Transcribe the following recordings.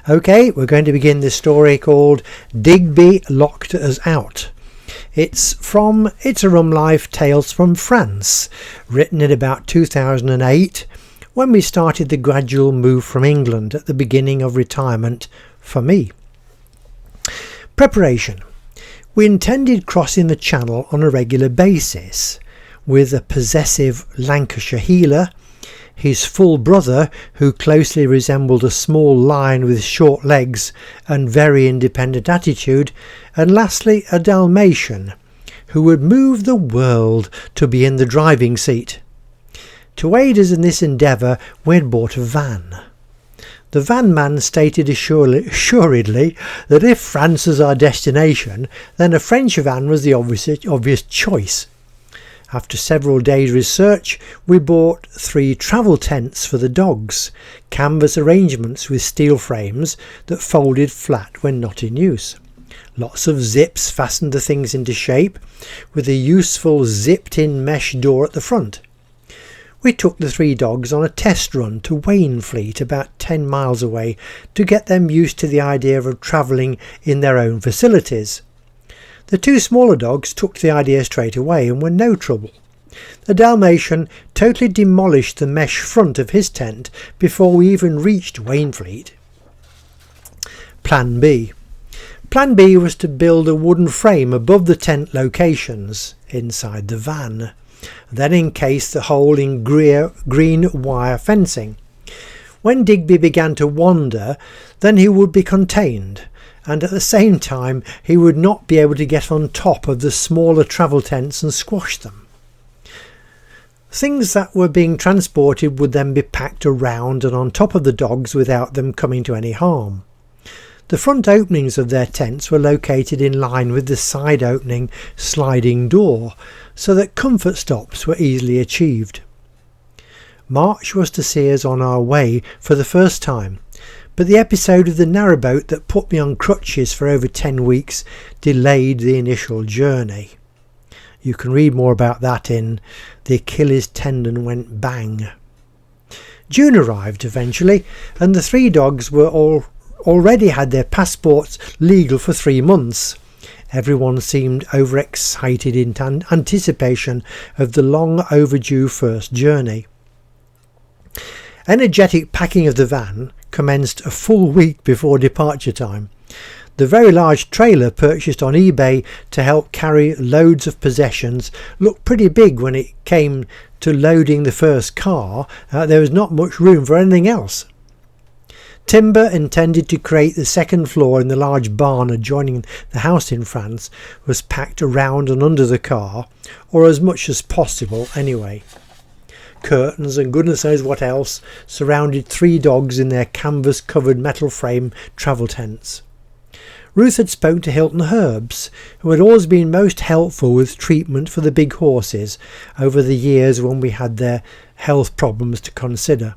Okay, we're going to begin this story called Digby Locked Us Out. It's from It's a Rum Life Tales from France, written in about 2008, when we started the gradual move from England at the beginning of retirement for me. Preparation. We intended crossing the Channel on a regular basis, with a possessive Lancashire heeler, his full brother, who closely resembled a small lion with short legs and very independent attitude, and lastly a Dalmatian, who would move the world to be in the driving seat. To aid us in this endeavour, we had bought a van. The van man stated assuredly that if France was our destination, then a French van was the obvious choice. After several days' research, we bought 3 travel tents for the dogs, canvas arrangements with steel frames that folded flat when not in use. Lots of zips fastened the things into shape, with a useful zipped-in mesh door at the front. We took the 3 dogs on a test run to Wainfleet, about 10 miles away, to get them used to the idea of travelling in their own facilities. The 2 smaller dogs took the idea straight away and were no trouble. The Dalmatian totally demolished the mesh front of his tent before we even reached Wainfleet. Plan B. Plan B was to build a wooden frame above the tent locations inside the van, then encase the whole in green wire fencing. When Digby began to wander, then he would be contained, and at the same time he would not be able to get on top of the smaller travel tents and squash them. Things that were being transported would then be packed around and on top of the dogs without them coming to any harm. The front openings of their tents were located in line with the side opening sliding door, so that comfort stops were easily achieved. March was to see us on our way for the first time, but the episode of the narrowboat that put me on crutches for over 10 weeks delayed the initial journey. You can read more about that in The Achilles Tendon Went Bang. June arrived eventually, and the 3 dogs were already had their passports legal for 3 months. Everyone seemed overexcited in anticipation of the long overdue first journey. Energetic packing of the van commenced a full week before departure time. The very large trailer purchased on eBay to help carry loads of possessions looked pretty big when it came to loading the first car. There was not much room for anything else. Timber intended to create the second floor in the large barn adjoining the house in France was packed around and under the car, or as much as possible anyway. Curtains and goodness knows what else surrounded 3 dogs in their canvas-covered metal frame travel tents. Ruth had spoken to Hilton Herbs, who had always been most helpful with treatment for the big horses over the years when we had their health problems to consider.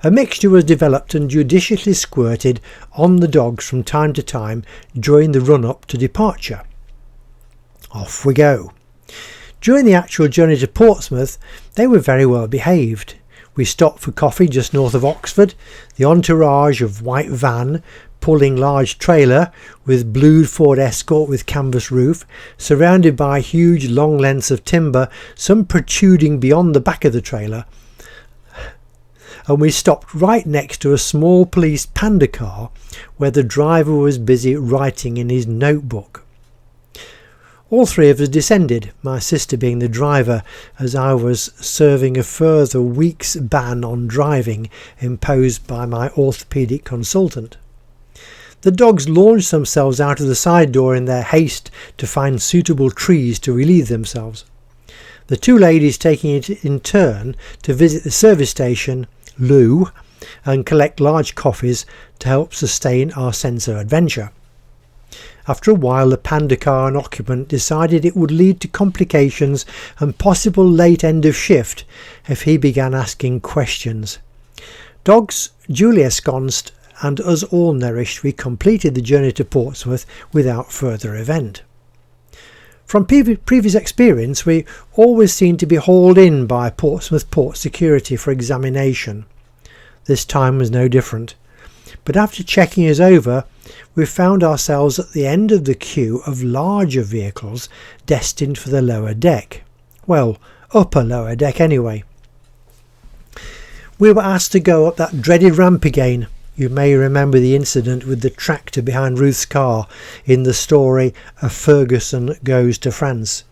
A mixture was developed and judiciously squirted on the dogs from time to time during the run-up to departure. Off we go. During the actual journey to Portsmouth, they were very well behaved. We stopped for coffee just north of Oxford. The entourage of white van, pulling large trailer with blued Ford Escort with canvas roof, surrounded by huge long lengths of timber, some protruding beyond the back of the trailer. And we stopped right next to a small police panda car where the driver was busy writing in his notebook. All 3 of us descended, my sister being the driver, as I was serving a further week's ban on driving imposed by my orthopaedic consultant. The dogs launched themselves out of the side door in their haste to find suitable trees to relieve themselves. The 2 ladies taking it in turn to visit the service station, loo, and collect large coffees to help sustain our sense of adventure. After a while, the panda car and occupant decided it would lead to complications and possible late end of shift if he began asking questions. Dogs duly ensconced and us all nourished, we completed the journey to Portsmouth without further event. From previous experience, we always seemed to be hauled in by Portsmouth Port Security for examination. This time was no different. but after checking us over, we found ourselves at the end of the queue of larger vehicles destined for the lower deck. Well, upper lower deck anyway. We were asked to go up that dreaded ramp again. You may remember the incident with the tractor behind Ruth's car in the story A Ferguson Goes to France.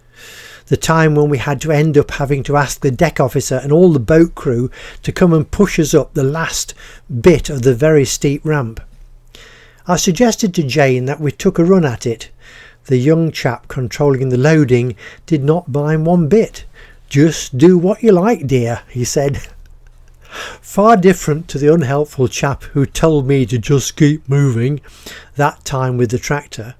The time when we had to end up having to ask the deck officer and all the boat crew to come and push us up the last bit of the very steep ramp. I suggested to Jane that we took a run at it. The young chap controlling the loading did not mind one bit. "Just do what you like, dear," he said. Far different to the unhelpful chap who told me to just keep moving, that time with the tractor.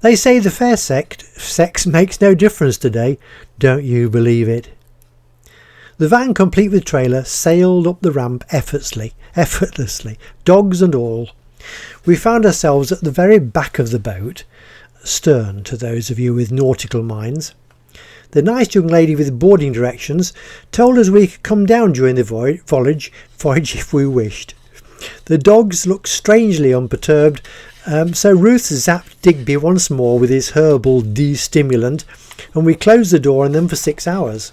They say the fair sex makes no difference today. Don't you believe it? The van, complete with trailer, sailed up the ramp effortlessly, dogs and all. We found ourselves at the very back of the boat, stern to those of you with nautical minds. The nice young lady with boarding directions told us we could come down during the voyage if we wished. The dogs looked strangely unperturbed, so Ruth zapped Digby once more with his herbal de-stimulant, and we closed the door on them for 6 hours.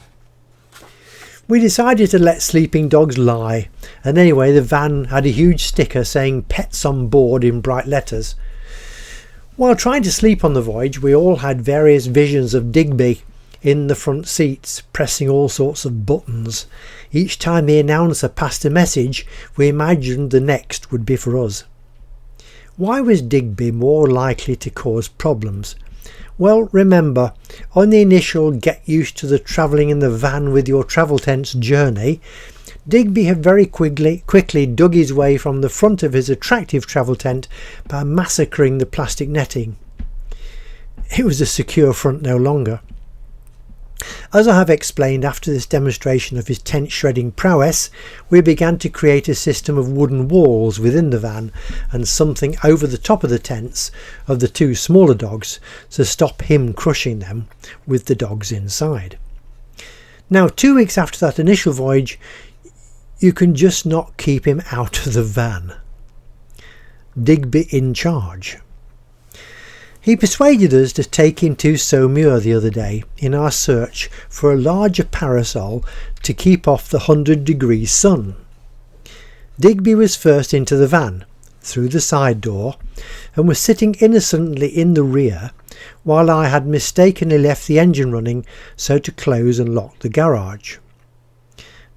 We decided to let sleeping dogs lie, and anyway the van had a huge sticker saying "Pets on Board" in bright letters. While trying to sleep on the voyage, we all had various visions of Digby in the front seats, pressing all sorts of buttons. Each time the announcer passed a message, we imagined the next would be for us. Why was Digby more likely to cause problems? Well, remember, on the initial get used to the travelling in the van with your travel tents journey, Digby had very quickly dug his way from the front of his attractive travel tent by massacring the plastic netting. It was a secure front no longer. As I have explained, after this demonstration of his tent shredding prowess, we began to create a system of wooden walls within the van and something over the top of the tents of the two smaller dogs to stop him crushing them with the dogs inside. Now, 2 weeks after that initial voyage, you can just not keep him out of the van. Digby in charge. He persuaded us to take him to Saumur the other day in our search for a larger parasol to keep off the 100-degree sun. Digby was first into the van, through the side door, and was sitting innocently in the rear, while I had mistakenly left the engine running so to close and lock the garage.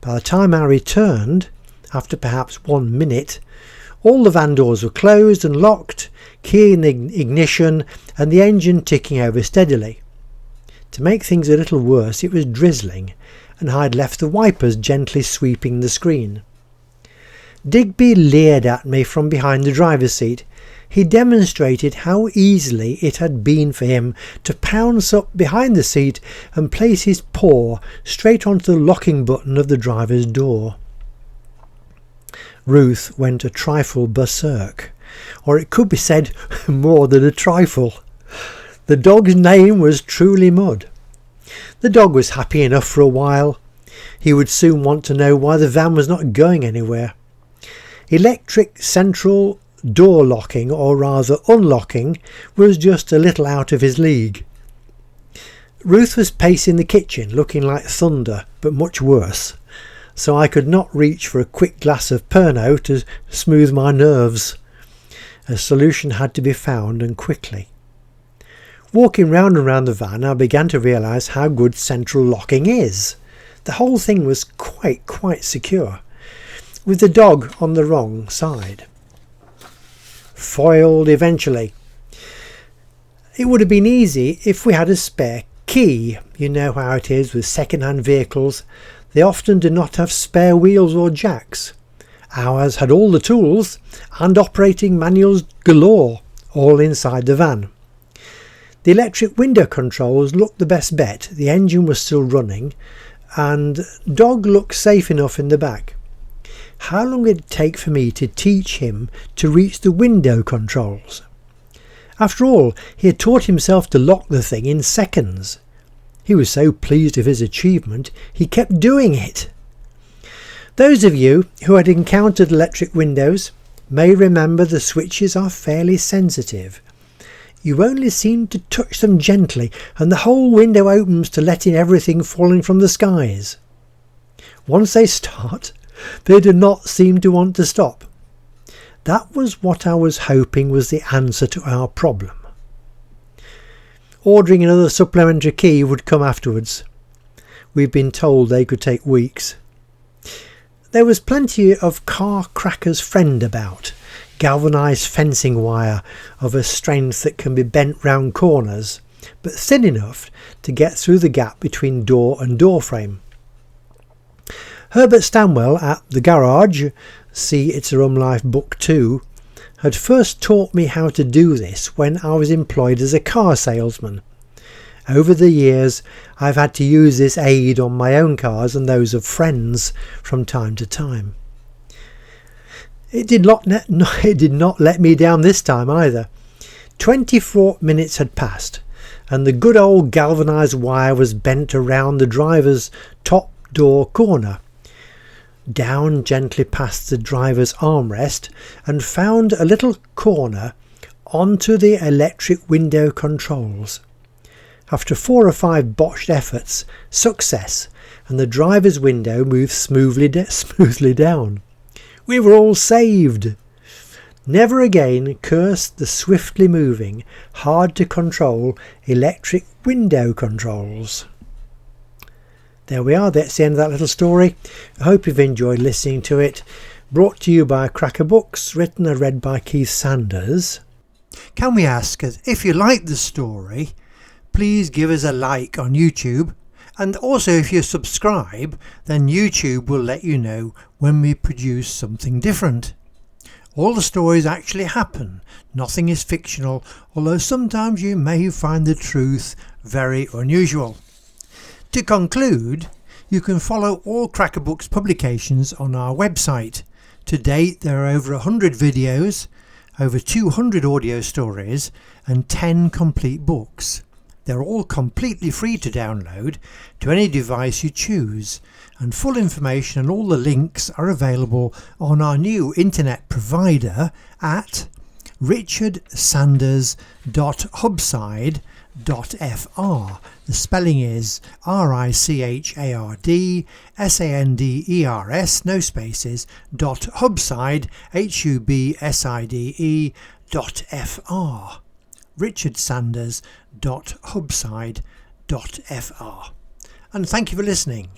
By the time I returned, after perhaps 1 minute, all the van doors were closed and locked, key in the ignition, and the engine ticking over steadily. To make things a little worse, it was drizzling, and I had left the wipers gently sweeping the screen. Digby leered at me from behind the driver's seat. He demonstrated how easily it had been for him to pounce up behind the seat and place his paw straight onto the locking button of the driver's door. Ruth went a trifle berserk, or it could be said more than a trifle. The dog's name was truly Mud. The dog was happy enough for a while. He would soon want to know why the van was not going anywhere. Electric central door locking, or rather unlocking, was just a little out of his league. Ruth was pacing the kitchen, looking like thunder, but much worse, so I could not reach for a quick glass of Pernod to smooth my nerves. A solution had to be found, and quickly. Walking round and round the van, I began to realise how good central locking is. The whole thing was quite secure, with the dog on the wrong side. Foiled eventually. It would have been easy if we had a spare key. You know how it is with second-hand vehicles. They often do not have spare wheels or jacks. Ours had all the tools and operating manuals galore, all inside the van. The electric window controls looked the best bet. The engine was still running, and dog looked safe enough in the back. How long would it take for me to teach him to reach the window controls? After all, he had taught himself to lock the thing in seconds. He was so pleased with his achievement, he kept doing it. Those of you who had encountered electric windows, may remember the switches are fairly sensitive. You only seem to touch them gently and the whole window opens to let in everything falling from the skies. Once they start, they do not seem to want to stop. That was what I was hoping was the answer to our problem. Ordering another supplementary key would come afterwards. We've been told they could take weeks. There was plenty of car cracker's friend about, galvanised fencing wire of a strength that can be bent round corners, but thin enough to get through the gap between door and door frame. Herbert Stanwell at the garage, see It's a Rum Life Book 2, had first taught me how to do this when I was employed as a car salesman. Over the years I've had to use this aid on my own cars and those of friends from time to time. It did not let me down this time either. 24 minutes had passed and the good old galvanised wire was bent around the driver's top door corner, down gently past the driver's armrest and found a little corner onto the electric window controls. After 4 or 5 botched efforts, success, and the driver's window moved smoothly down. We were all saved. Never again curse the swiftly moving, hard to control electric window controls. There we are, that's the end of that little story. I hope you've enjoyed listening to it. Brought to you by Cracker Books, written and read by Keith Sanders. Can we ask, if you like the story, please give us a like on YouTube, and also if you subscribe, then YouTube will let you know when we produce something different. All the stories actually happen, nothing is fictional, although sometimes you may find the truth very unusual. To conclude, you can follow all Cracker Books publications on our website. To date there are over 100 videos, over 200 audio stories and 10 complete books. They're all completely free to download to any device you choose, and full information and all the links are available on our new internet provider at richardsanders.hubside.fr. The spelling is RICHARDSANDERS, no spaces, .hubside, HUBSIDE.fr. richardsanders.hubside.fr. And thank you for listening.